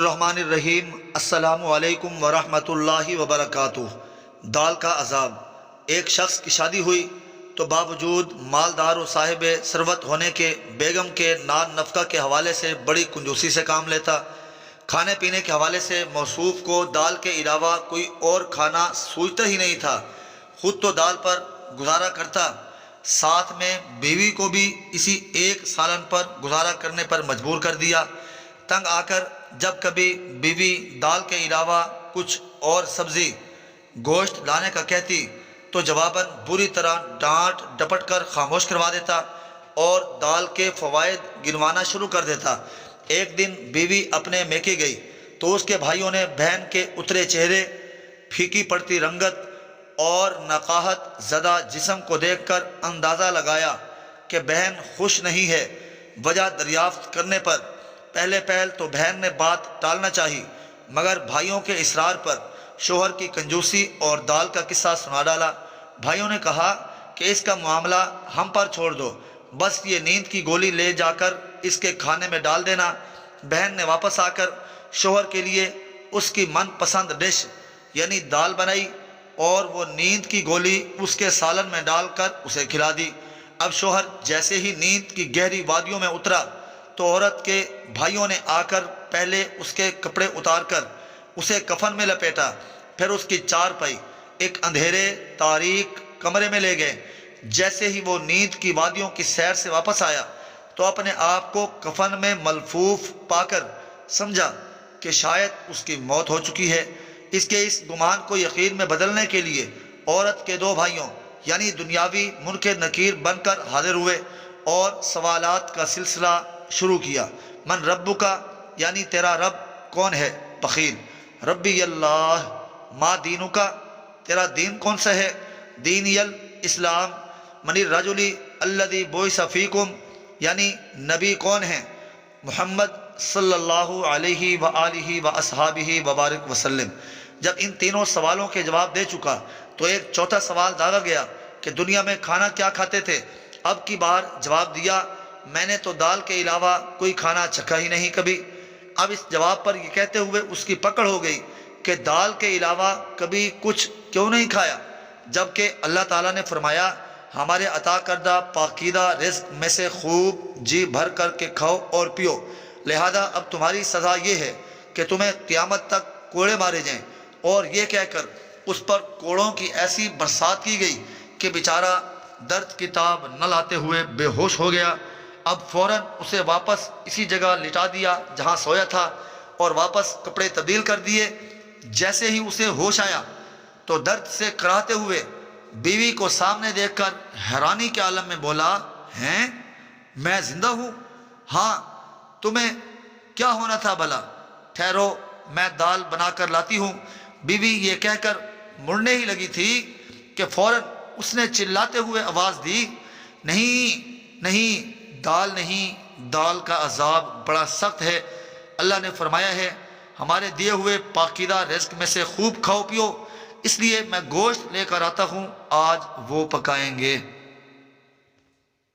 الرحمن الرحیم السلام علیکم ورحمۃ اللہ وبرکاتہ۔ دال کا عذاب۔ ایک شخص کی شادی ہوئی تو باوجود مالدار و صاحب ثروت ہونے کے بیگم کے نان نفقہ کے حوالے سے بڑی کنجوسی سے کام لیتا۔ کھانے پینے کے حوالے سے موصوف کو دال کے علاوہ کوئی اور کھانا سوچتا ہی نہیں تھا۔ خود تو دال پر گزارا کرتا، ساتھ میں بیوی کو بھی اسی ایک سالن پر گزارا کرنے پر مجبور کر دیا۔ تنگ آ کر جب کبھی بیوی دال کے علاوہ کچھ اور سبزی گوشت لانے کا کہتی تو جواباً بری طرح ڈانٹ ڈپٹ کر خاموش کروا دیتا اور دال کے فوائد گنوانا شروع کر دیتا۔ ایک دن بیوی اپنے میکے گئی تو اس کے بھائیوں نے بہن کے اترے چہرے، پھیکی پڑتی رنگت اور نقاہت زدہ جسم کو دیکھ کر اندازہ لگایا کہ بہن خوش نہیں ہے۔ وجہ دریافت کرنے پر پہلے پہل تو بہن نے بات ٹالنا چاہی، مگر بھائیوں کے اصرار پر شوہر کی کنجوسی اور دال کا قصہ سنا ڈالا۔ بھائیوں نے کہا کہ اس کا معاملہ ہم پر چھوڑ دو، بس یہ نیند کی گولی لے جا کر اس کے کھانے میں ڈال دینا۔ بہن نے واپس آ کر شوہر کے لیے اس کی من پسند ڈش یعنی دال بنائی اور وہ نیند کی گولی اس کے سالن میں ڈال کر اسے کھلا دی۔ اب شوہر جیسے ہی نیند کی گہری وادیوں میں اترا تو عورت کے بھائیوں نے آ کر پہلے اس کے کپڑے اتار کر اسے کفن میں لپیٹا، پھر اس کی چارپائی ایک اندھیرے تاریک کمرے میں لے گئے۔ جیسے ہی وہ نیند کی وادیوں کی سیر سے واپس آیا تو اپنے آپ کو کفن میں ملفوف پا کر سمجھا کہ شاید اس کی موت ہو چکی ہے۔ اس گمان کو یقین میں بدلنے کے لیے عورت کے دو بھائیوں یعنی دنیاوی منکر نکیر بن کر حاضر ہوئے اور سوالات کا سلسلہ شروع کیا۔ من ربک یعنی تیرا رب کون ہے؟ بخیل۔ ربی اللہ۔ ما دینک تیرا دین کون سا ہے؟ دینی الاسلام۔ من الرجل الذی بعث فیکم یعنی نبی کون ہیں؟ محمد صلی اللہ علیہ وآلہ واصحابہ وبارک وسلم۔ جب ان تینوں سوالوں کے جواب دے چکا تو ایک چوتھا سوال داغا گیا کہ دنیا میں کھانا کیا کھاتے تھے؟ اب کی بار جواب دیا، میں نے تو دال کے علاوہ کوئی کھانا چکھا ہی نہیں کبھی۔ اب اس جواب پر یہ کہتے ہوئے اس کی پکڑ ہو گئی کہ دال کے علاوہ کبھی کچھ کیوں نہیں کھایا، جبکہ اللہ تعالیٰ نے فرمایا ہمارے عطا کردہ پاکیزہ رزق میں سے خوب جی بھر کر کے کھاؤ اور پیو، لہذا اب تمہاری سزا یہ ہے کہ تمہیں قیامت تک کوڑے مارے جائیں۔ اور یہ کہہ کر اس پر کوڑوں کی ایسی برسات کی گئی کہ بیچارہ درد کی تاب نہ لاتے ہوئے بے ہوش ہو گیا۔ اب فوراً اسے واپس اسی جگہ لٹا دیا جہاں سویا تھا اور واپس کپڑے تبدیل کر دیے۔ جیسے ہی اسے ہوش آیا تو درد سے کراہتے ہوئے بیوی کو سامنے دیکھ کر حیرانی کے عالم میں بولا، ہیں میں زندہ ہوں؟ ہاں، تمہیں کیا ہونا تھا بھلا؟ ٹھہرو میں دال بنا کر لاتی ہوں۔ بیوی یہ کہہ کر مڑنے ہی لگی تھی کہ فوراً اس نے چلاتے ہوئے آواز دی، نہیں نہیں، دال نہیں، دال کا عذاب بڑا سخت ہے۔ اللہ نے فرمایا ہے ہمارے دیے ہوئے پاکیزہ رزق میں سے خوب کھاؤ پیو، اس لیے میں گوشت لے کر آتا ہوں، آج وہ پکائیں گے۔